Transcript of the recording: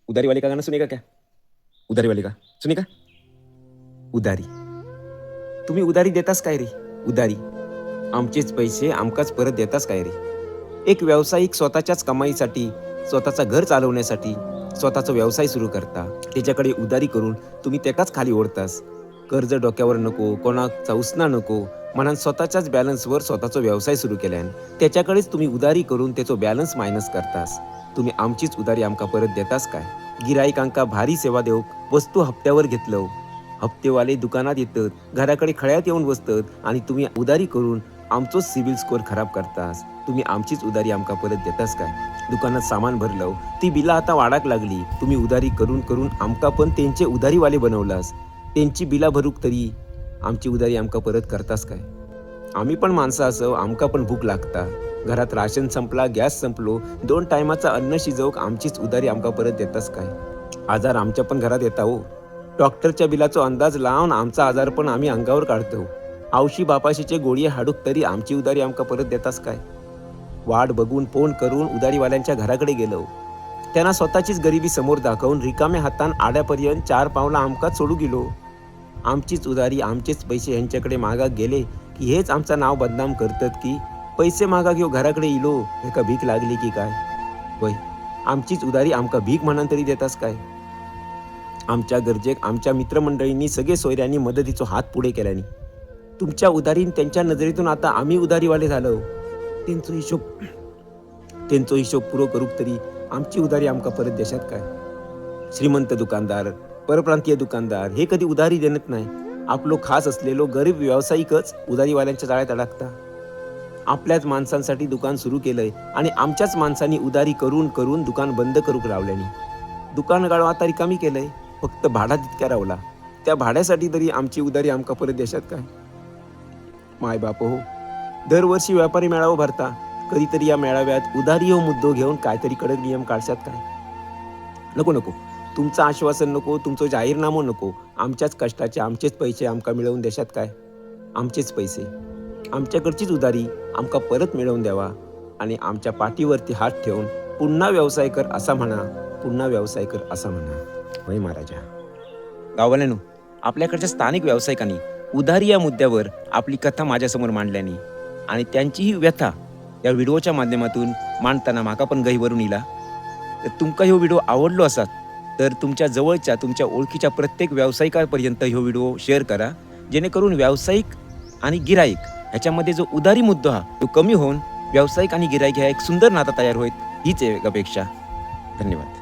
उधारी वाले का गाना सुनेगा क्या? उधारी वाले का सुनेगा? उधारी. तुम्ही उधारी देतास काय रे? उधारी. आमचेच पैसे आमकाच परत देतास काय रे? एक व्यावसायिक स्वतःच्याच कमाईसाठी, स्वतःचं घर चालवण्यासाठी, स्वतःचा व्यवसाय सुरू करता. त्याच्याकडे उधारी करून तुम्ही त्याकाच खाली ओढतास. कर्ज डोक्यावर नको, कोणाचा उसना नको, म्हणून स्वतःच्याच बॅलन्सवर स्वतःचा व्यवसाय सुरू केल्यान त्याच्याकडेच तुम्ही उधारी करून त्याचो बॅलन्स मायनस करतास. तुम्ही आमचीच उधारी आमका परत देतास काय? गिराईकांका भारी सेवा देऊक वस्तू हप्त्यावर घेतलं. हप्तेवाले दुकानात येतात, घराकडे खळ्यात येऊन बसतात आणि तुम्ही उधारी करून आमचोच सिबिल स्कोअर खराब करतास. तुम्ही आमचीच उधारी आमका परत देतास काय? दुकानात सामान भरलं, ती बिला आता वाढाक लागली. तुम्ही उधारी करून करून आमका पण त्यांचे उधारीवाले बनवलास. त्यांची बिला भरूक तरी आमची उधारी आमका परत करतास काय? आम्ही पण माणसं असं, आमका पण भूक लागता. घरात राशन संपला, गॅस संपलो, 2 टायमाचं अन्न शिजवूक आमचीच उधारी आमका परत देतास काय? आजार आमच्या पण घरात येता हो. डॉक्टरच्या बिलाचो अंदाज लावून आमचा आजार पण आम्ही अंगावर काढतो. औशी बापाशीचे गोळी हाडूक तरी आमची उधारी आमका परत देतास काय? वाट बघून फोन करून उधारीवाल्यांच्या घराकडे गेलो. त्यांना स्वतःचीच गरिबी समोर दाखवून रिकाम्या हातान आड्यापर्यंत 4 पावलं आमकाच सोडू गेलो. आमचीच उधारी आमचेच पैसे यांच्याकडे मागाक गेले की हेच आमचं नाव बदनाम करतात की पैसे मागा घेऊ घराकडे इलो एका भीक लागली की काय? वय आमचीच उधारी आमका भीक म्हणून तरी देतास काय? आमच्या गरजेक आमच्या मित्रमंडळींनी सगळे सोयऱ्यांनी मदतीचा हात पुढे केल्याने तुमच्या उधारीन त्यांच्या नजरेतून आता आम्ही उधारीवाले झालो. त्यांचो हिशोब पुरो करूक तरी आमची उधारी आमका परत देशात काय? श्रीमंत दुकानदार, परप्रांतीय दुकानदार हे कधी उधारी देत नाही. आपलो खास असलेलो गरीब व्यावसायिकच उधारीवाल्यांच्या जाळ्यात अडकता. आपल्याच माणसांसाठी दुकान सुरू केलंय आणि आमच्याच माणसांनी उधारी करून करून दुकान बंद करूक लावल्याने दुकान गाळो आता रिकामी केलंय. फक्त भाडा तितक्या रावला. त्या भाड्यासाठी तरी आमची उधारी आमका परत देशात काय? माय बाप हो, दरवर्षी व्यापारी मेळावा भरता. कधीतरी या मेळाव्यात उधारी हो मुद्दो घेऊन काहीतरी कडक नियम काढशात काय? नको नको, तुमचं आश्वासन नको, तुमचं जाहीरनामो नको. आमच्याच कष्टाचे आमचेच पैसे आमका मिळवून देशात काय? आमचेच पैसे आमच्याकडचीच उधारी आमका परत मिळवून द्यावा आणि आमच्या पाठीवरती हात ठेवून पुन्हा व्यवसाय कर असा म्हणा, पुन्हा व्यवसाय कर असा म्हणा. होय महाराजा. गाववाल्यानो, आपल्याकडच्या स्थानिक व्यावसायिकांनी उधारी या मुद्द्यावर आपली कथा माझ्यासमोर मांडल्याने आणि त्यांची ही व्यथा या व्हिडिओच्या माध्यमातून मांडताना माका पण गहीवरून इला. तर तुमका ह्यो व्हिडिओ आवडलो असत तर तुमच्या जवळच्या तुमच्या ओळखीच्या प्रत्येक व्यावसायिकापर्यंत ह्यो व्हिडिओ शेअर करा, जेणेकरून व्यावसायिक आणि गिराईक ह्याच्यामध्ये जो उधारी मुद्दा हा तो कमी होऊन व्यावसायिक आणि गिराईक ह्या एक सुंदर नाता तयार होईल हीच एक अपेक्षा. धन्यवाद.